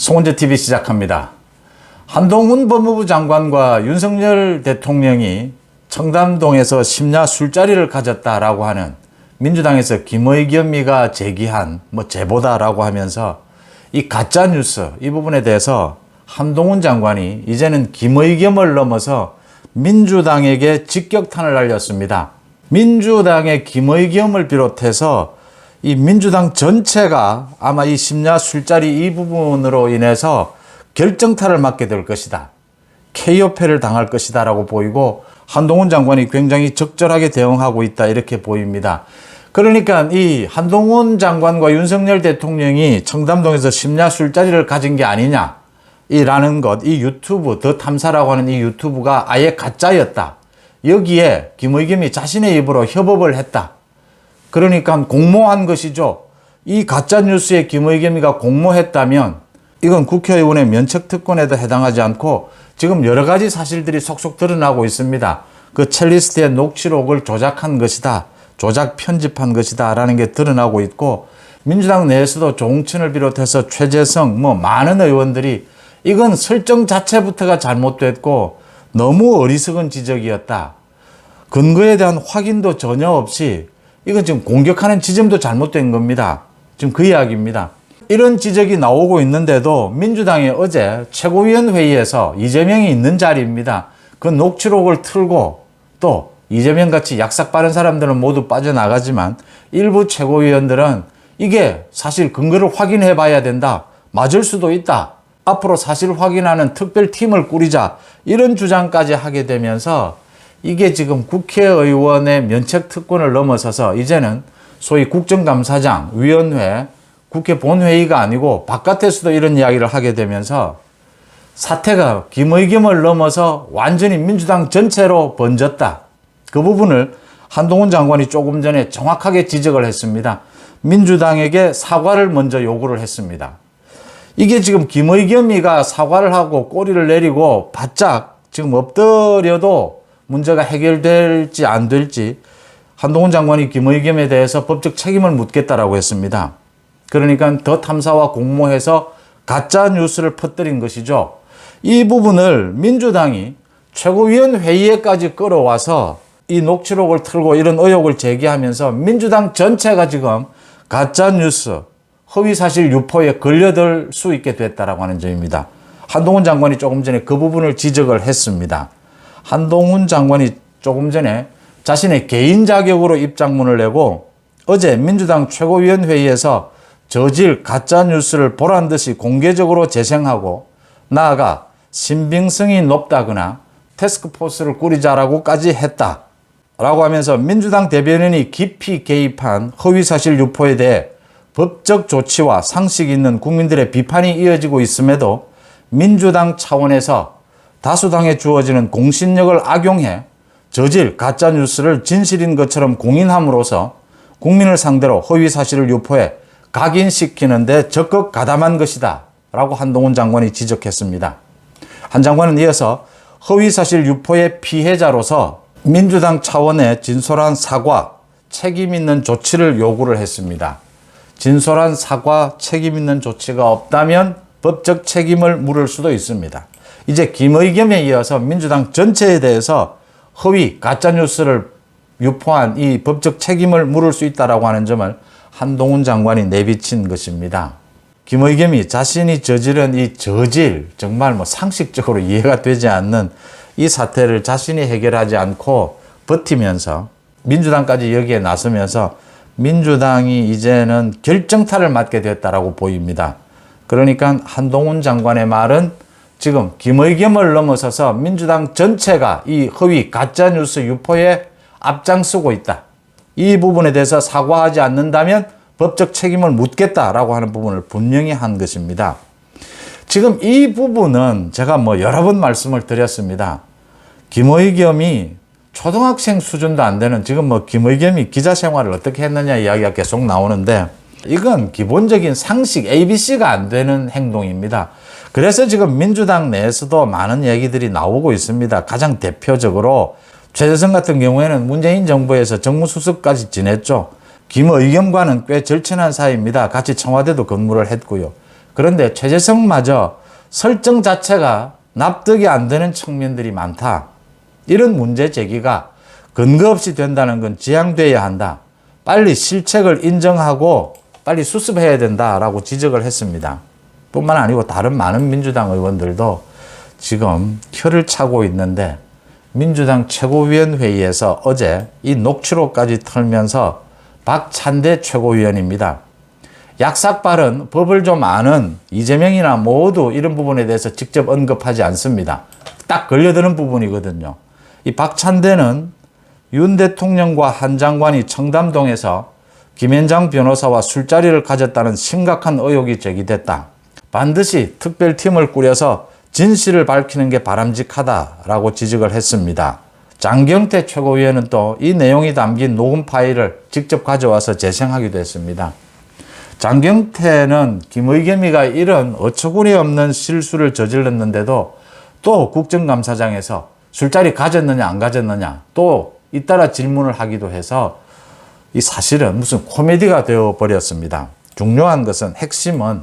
송은재TV 시작합니다. 한동훈 법무부 장관과 윤석열 대통령이 청담동에서 심야 술자리를 가졌다라고 하는 민주당에서 김의겸이가 제기한 제보다라고 하면서 이 가짜뉴스 이 부분에 대해서 한동훈 장관이 이제는 김의겸을 넘어서 민주당에게 직격탄을 날렸습니다. 민주당의 김의겸을 비롯해서 이 민주당 전체가 아마 이 심야 술자리 이 부분으로 인해서 결정타를 맞게 될 것이다. KO패를 당할 것이다 라고 보이고 한동훈 장관이 굉장히 적절하게 대응하고 있다 이렇게 보입니다. 그러니까 이 한동훈 장관과 윤석열 대통령이 청담동에서 심야 술자리를 가진 게 아니냐 라는 것, 이 유튜브 더 탐사라고 하는 이 유튜브가 아예 가짜였다. 여기에 김의겸이 자신의 입으로 협업을 했다. 그러니까 공모한 것이죠. 이 가짜뉴스에 김의겸이가 공모했다면 이건 국회의원의 면책특권에도 해당하지 않고 지금 여러 가지 사실들이 속속 드러나고 있습니다. 그 첼리스트의 녹취록을 조작한 것이다. 조작 편집한 것이다. 라는 게 드러나고 있고 민주당 내에서도 조홍천을 비롯해서 최재성 많은 의원들이 이건 설정 자체부터가 잘못됐고 너무 어리석은 지적이었다. 근거에 대한 확인도 전혀 없이 이건 지금 공격하는 지점도 잘못된 겁니다. 지금 그 이야기입니다. 이런 지적이 나오고 있는데도 민주당이 어제 최고위원회의에서 이재명이 있는 자리입니다. 그 녹취록을 틀고 또 이재명 같이 약삭 빠른 사람들은 모두 빠져나가지만 일부 최고위원들은 이게 사실 근거를 확인해 봐야 된다. 맞을 수도 있다. 앞으로 사실 확인하는 특별팀을 꾸리자. 이런 주장까지 하게 되면서 이게 지금 국회의원의 면책특권을 넘어서서 이제는 소위 국정감사장, 위원회, 국회 본회의가 아니고 바깥에서도 이런 이야기를 하게 되면서 사태가 김의겸을 넘어서 완전히 민주당 전체로 번졌다. 그 부분을 한동훈 장관이 조금 전에 정확하게 지적을 했습니다. 민주당에게 사과를 먼저 요구를 했습니다. 이게 지금 김의겸이가 사과를 하고 꼬리를 내리고 바짝 지금 엎드려도 문제가 해결될지 안 될지 한동훈 장관이 김의겸에 대해서 법적 책임을 묻겠다라고 했습니다. 그러니까 더 탐사와 공모해서 가짜 뉴스를 퍼뜨린 것이죠. 이 부분을 민주당이 최고위원회의에까지 끌어와서 이 녹취록을 틀고 이런 의혹을 제기하면서 민주당 전체가 지금 가짜 뉴스, 허위사실 유포에 걸려들 수 있게 됐다라고 하는 점입니다. 한동훈 장관이 조금 전에 그 부분을 지적을 했습니다. 한동훈 장관이 조금 전에 자신의 개인 자격으로 입장문을 내고 어제 민주당 최고위원회의에서 저질 가짜뉴스를 보란 듯이 공개적으로 재생하고 나아가 신빙성이 높다거나 태스크포스를 꾸리자라고까지 했다. 라고 하면서 민주당 대변인이 깊이 개입한 허위사실 유포에 대해 법적 조치와 상식 있는 국민들의 비판이 이어지고 있음에도 민주당 차원에서 다수당에 주어지는 공신력을 악용해 저질 가짜뉴스를 진실인 것처럼 공인함으로써 국민을 상대로 허위사실을 유포해 각인시키는 데 적극 가담한 것이다 라고 한동훈 장관이 지적했습니다. 한 장관은 이어서 허위사실 유포의 피해자로서 민주당 차원의 진솔한 사과, 책임 있는 조치를 요구를 했습니다. 진솔한 사과, 책임 있는 조치가 없다면 법적 책임을 물을 수도 있습니다. 이제 김의겸에 이어서 민주당 전체에 대해서 허위, 가짜뉴스를 유포한 이 법적 책임을 물을 수 있다라고 하는 점을 한동훈 장관이 내비친 것입니다. 김의겸이 자신이 저지른 이 저질, 정말 상식적으로 이해가 되지 않는 이 사태를 자신이 해결하지 않고 버티면서 민주당까지 여기에 나서면서 민주당이 이제는 결정타를 맞게 됐다라고 보입니다. 그러니까 한동훈 장관의 말은 지금 김의겸을 넘어서서 민주당 전체가 이 허위 가짜뉴스 유포에 앞장서고 있다. 이 부분에 대해서 사과하지 않는다면 법적 책임을 묻겠다라고 하는 부분을 분명히 한 것입니다. 지금 이 부분은 제가 여러 번 말씀을 드렸습니다. 김의겸이 초등학생 수준도 안 되는 지금 김의겸이 기자 생활을 어떻게 했느냐 이야기가 계속 나오는데 이건 기본적인 상식 ABC가 안 되는 행동입니다. 그래서 지금 민주당 내에서도 많은 얘기들이 나오고 있습니다. 가장 대표적으로 최재성 같은 경우에는 문재인 정부에서 정무수석까지 지냈죠. 김의겸과는 꽤 절친한 사이입니다. 같이 청와대도 근무를 했고요. 그런데 최재성마저 설정 자체가 납득이 안 되는 측면들이 많다. 이런 문제 제기가 근거 없이 된다는 건 지양돼야 한다. 빨리 실책을 인정하고 빨리 수습해야 된다라고 지적을 했습니다. 뿐만 아니고 다른 많은 민주당 의원들도 지금 혀를 차고 있는데 민주당 최고위원회의에서 어제 이 녹취록까지 털면서 박찬대 최고위원입니다. 약삭발은 법을 좀 아는 이재명이나 모두 이런 부분에 대해서 직접 언급하지 않습니다. 딱 걸려드는 부분이거든요. 이 박찬대는 윤 대통령과 한 장관이 청담동에서 김현장 변호사와 술자리를 가졌다는 심각한 의혹이 제기됐다. 반드시 특별팀을 꾸려서 진실을 밝히는 게 바람직하다라고 지적을 했습니다. 장경태 최고위원은 또 이 내용이 담긴 녹음 파일을 직접 가져와서 재생하기도 했습니다. 장경태는 김의겸이가 이런 어처구니 없는 실수를 저질렀는데도 또 국정감사장에서 술자리 가졌느냐 안 가졌느냐 또 잇따라 질문을 하기도 해서 이 사실은 무슨 코미디가 되어버렸습니다. 중요한 것은 핵심은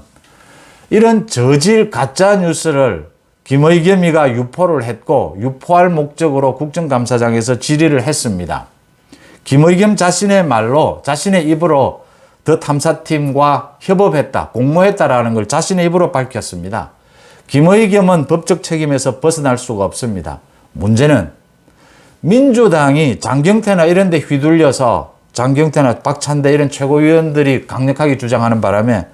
이런 저질 가짜 뉴스를 김의겸이가 유포를 했고 유포할 목적으로 국정감사장에서 질의를 했습니다. 김의겸 자신의 말로 자신의 입으로 더 탐사팀과 협업했다, 공모했다라는 걸 자신의 입으로 밝혔습니다. 김의겸은 법적 책임에서 벗어날 수가 없습니다. 문제는 민주당이 장경태나 이런 데 휘둘려서 장경태나 박찬대 이런 최고위원들이 강력하게 주장하는 바람에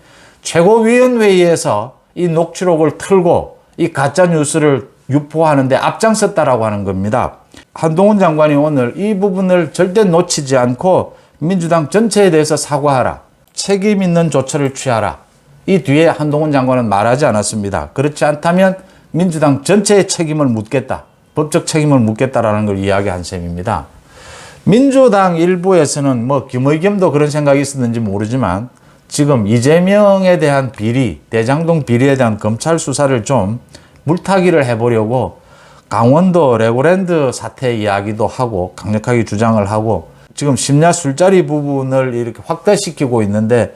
최고위원회의에서 이 녹취록을 틀고 이 가짜뉴스를 유포하는데 앞장섰다라고 하는 겁니다. 한동훈 장관이 오늘 이 부분을 절대 놓치지 않고 민주당 전체에 대해서 사과하라. 책임 있는 조처를 취하라. 이 뒤에 한동훈 장관은 말하지 않았습니다. 그렇지 않다면 민주당 전체의 책임을 묻겠다. 법적 책임을 묻겠다라는 걸 이야기한 셈입니다. 민주당 일부에서는 김의겸도 그런 생각이 있었는지 모르지만 지금 이재명에 대한 비리, 대장동 비리에 대한 검찰 수사를 좀 물타기를 해보려고 강원도 레고랜드 사태 이야기도 하고 강력하게 주장을 하고 지금 심야 술자리 부분을 이렇게 확대시키고 있는데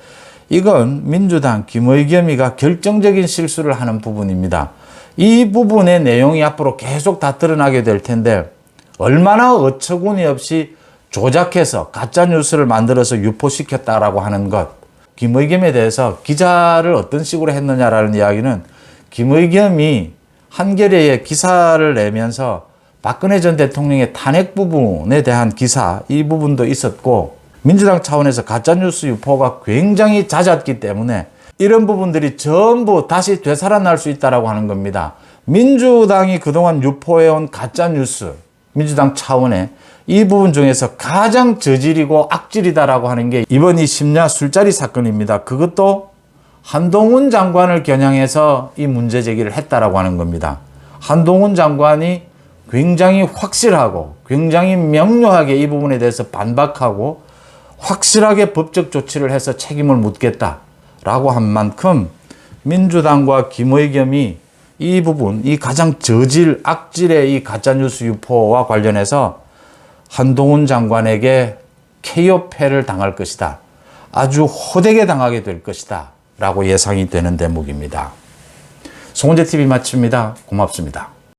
이건 민주당 김의겸이가 결정적인 실수를 하는 부분입니다. 이 부분의 내용이 앞으로 계속 다 드러나게 될 텐데 얼마나 어처구니 없이 조작해서 가짜뉴스를 만들어서 유포시켰다라고 하는 것. 김의겸에 대해서 기자를 어떤 식으로 했느냐라는 이야기는 김의겸이 한겨레에 기사를 내면서 박근혜 전 대통령의 탄핵 부분에 대한 기사 이 부분도 있었고 민주당 차원에서 가짜뉴스 유포가 굉장히 잦았기 때문에 이런 부분들이 전부 다시 되살아날 수 있다고 하는 겁니다. 민주당이 그동안 유포해온 가짜뉴스 민주당 차원의 이 부분 중에서 가장 저질이고 악질이다라고 하는 게 이번 이 심야 술자리 사건입니다. 그것도 한동훈 장관을 겨냥해서 이 문제 제기를 했다라고 하는 겁니다. 한동훈 장관이 굉장히 확실하고 굉장히 명료하게 이 부분에 대해서 반박하고 확실하게 법적 조치를 해서 책임을 묻겠다라고 한 만큼 민주당과 김의겸이 이 부분, 이 가장 저질, 악질의 이 가짜뉴스 유포와 관련해서 한동훈 장관에게 KO패를 당할 것이다. 아주 호되게 당하게 될 것이다. 라고 예상이 되는 대목입니다. 송은재TV 마칩니다. 고맙습니다.